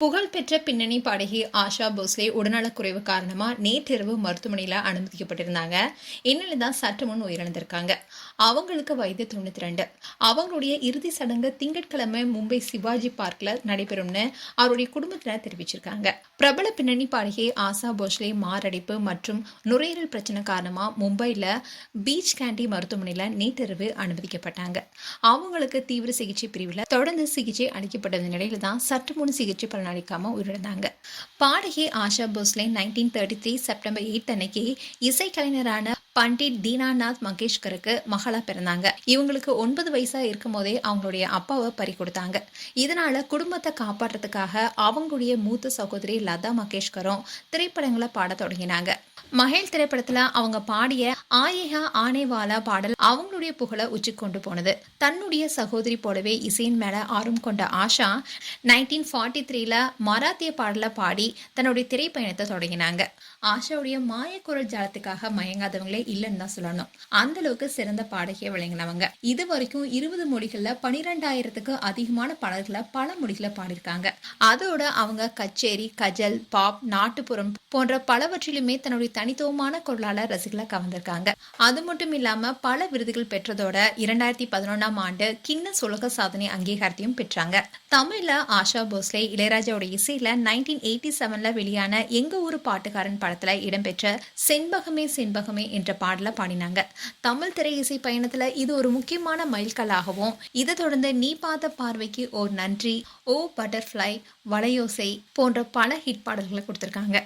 புகழ்பெற்ற பின்னணி பாடகி ஆஷா போஸ்லே உடல்நலக்குறைவு காரணமா நேற்றிரவு மருத்துவமனையில் அனுமதிக்கப்பட்டிருந்தாங்க. இந்நிலையில் தான் சற்று முன் உயிரிழந்திருக்காங்க. அவங்களுக்கு வயது 92. அவங்களுடைய இறுதி சடங்கு திங்கட்கிழமை மும்பை சிவாஜி பார்க்ல நடைபெறும்னு அவருடைய குடும்பத்தினர் தெரிவிச்சிருக்காங்க. பிரபல பின்னணி பாடகி ஆஷா போஸ்லே மாரடைப்பு மற்றும் நுரையீரல் பிரச்சனை காரணமா மும்பைல பீச் கேண்டி மருத்துவமனையில் நேற்றிரவு அனுமதிக்கப்பட்டாங்க. அவங்களுக்கு தீவிர சிகிச்சை பிரிவில் தொடர்ந்து சிகிச்சை அளிக்கப்பட்ட நிலையில தான் சற்று முன் சிகிச்சை பலனளிக்காம உயிரிழந்தாங்க. பாடகி ஆஷா போஸ்லே 1933 செப்டம்பர் 8 அன்னைக்கு இசைக்கலைஞரான பண்டிட் தீனாநாத் மங்கேஷ்கருக்கு மகளா பிறந்தாங்க. இவங்களுக்கு 9 வயசா இருக்கும் போதே அவங்களுடைய அப்பாவை பறி கொடுத்தாங்க. இதனால குடும்பத்தை காப்பாற்றுறதுக்காக அவங்களுடைய மூத்த சகோதரி லதா மங்கேஷ்கரும் திரைப்படங்களை பாட தொடங்கினாங்க. மஹேல் திரைப்படத்துல அவங்க பாடிய ஆயேஹா ஆனேவாலா பாடல் அவங்களுடைய புகழ உச்சி கொண்டு போனது. தன்னுடைய சகோதரி போலவே இசையின் மேல ஆர்வம் கொண்ட ஆஷா 1943ல மராத்திய பாடலை பாடி தன்னுடைய திரைப்பயணத்தை தொடங்கினாங்க. ஆஷாவுடைய மாயக்குரல் ஜாலத்துக்காக மயங்காதவங்களே இல்லைன்னு தான் சொல்லணும். அந்த அளவுக்கு சிறந்த பாடகியை விளங்கினவங்க. இது வரைக்கும் 20 மொழிகள்ல 12,000க்கு அதிகமான பாடல்களை பல மொழிகளை பாடியிருக்காங்க. அதோட அவங்க கச்சேரி, கஜல், பாப், நாட்டுப்புறம் போன்ற பலவற்றிலுமே தன்னுடைய தனித்துவமான குரலால ரசிகளை கவர்ந்திருக்காங்க. அது மட்டும் இல்லாம பல விருதுகள் பெற்றதோட 2011ஆம் ஆண்டு கின்னஸ் உலக சாதனை அங்கீகாரத்தையும் பெற்றாங்க. தமிழ்ல ஆஷா போஸ்லே இளையராஜாவோட இசையில 1987ல வெளியான எங்க ஊரு பாட்டுக்காரன் படத்துல இடம்பெற்ற செண்பகமே செண்பகமே என்ற பாடல பாடினாங்க. தமிழ் திரை இசை பயணத்துல இது ஒரு முக்கியமான மைல்கல்லாகவும், இதை தொடர்ந்து நீ பார்த்த பார்வைக்கு ஓர் நன்றி, ஓ பட்டர்ஃப்ளை, வளையோசை போன்ற பல ஹிட் பாடல்களை கொடுத்திருக்காங்க.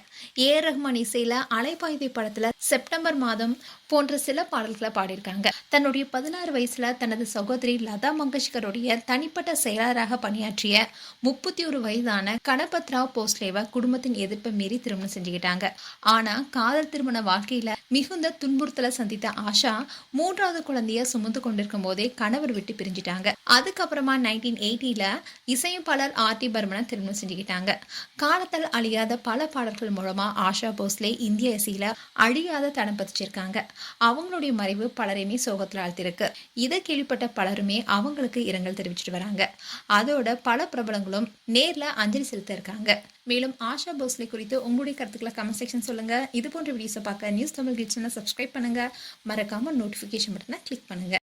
ஏஆர் ரஹ்மான் இசையில அலைபாய்தை படத்துல செப்டம்பர் மாதம் போன்ற சில பாடல்களை பாடியிருக்காங்க. தன்னுடைய 16 வயசுல தனது சகோதரி லதா மங்கேஷ்கருடைய தனிப்பட்ட செயலராக பணியாற்றிய 31 வயதான கணபத் ராவ் போஸ்லேவை குடும்பத்தின் எதிர்ப்பை மீறி திருமணம் செஞ்சுக்கிட்டாங்க. ஆனா காதல் திருமண வாழ்க்கையில மிகுந்த துன்புறுத்தலை சந்தித்த ஆஷா 3வது குழந்தைய சுமந்து கொண்டிருக்கும் போதே கணவர் விட்டு பிரிஞ்சிட்டாங்க. அதுக்கப்புறமா 1980ல இசையமைப்பாளர் ஆர்டி பர்மனை திருமணம் செஞ்சுக்கிட்டாங்க. காலத்தால் அழியாத பல பாடல்கள் மூலமா ஆஷா போஸ்லே இந்திய இசையில அழியாத தடம் பதிச்சிருக்காங்க. அவங்களுடைய மறைவு பலரையுமே சோகத்தில் ஆழ்த்திருக்கு. இதை கேள்விப்பட்ட பலருமே அவங்களுக்கு இரங்கல் தெரிவிச்சுட்டு வராங்க. அதோட பல பிரபலங்களும் நேர்ல அஞ்சலி செலுத்த இருக்காங்க. மேலும் ஆஷா போஸ்லே குறித்து உங்களுடைய கருத்துக்களை கமெண்ட் செக்ஷன் சொல்லுங்க. இது போன்ற வீடியோஸை பார்க்க நியூஸ் தமிழ் கிளிட்ஸ் சப்ஸ்கிரைப் பண்ணுங்க. மறக்காம நோட்டிபிகேஷன் பட்டனை கிளிக் பண்ணுங்க.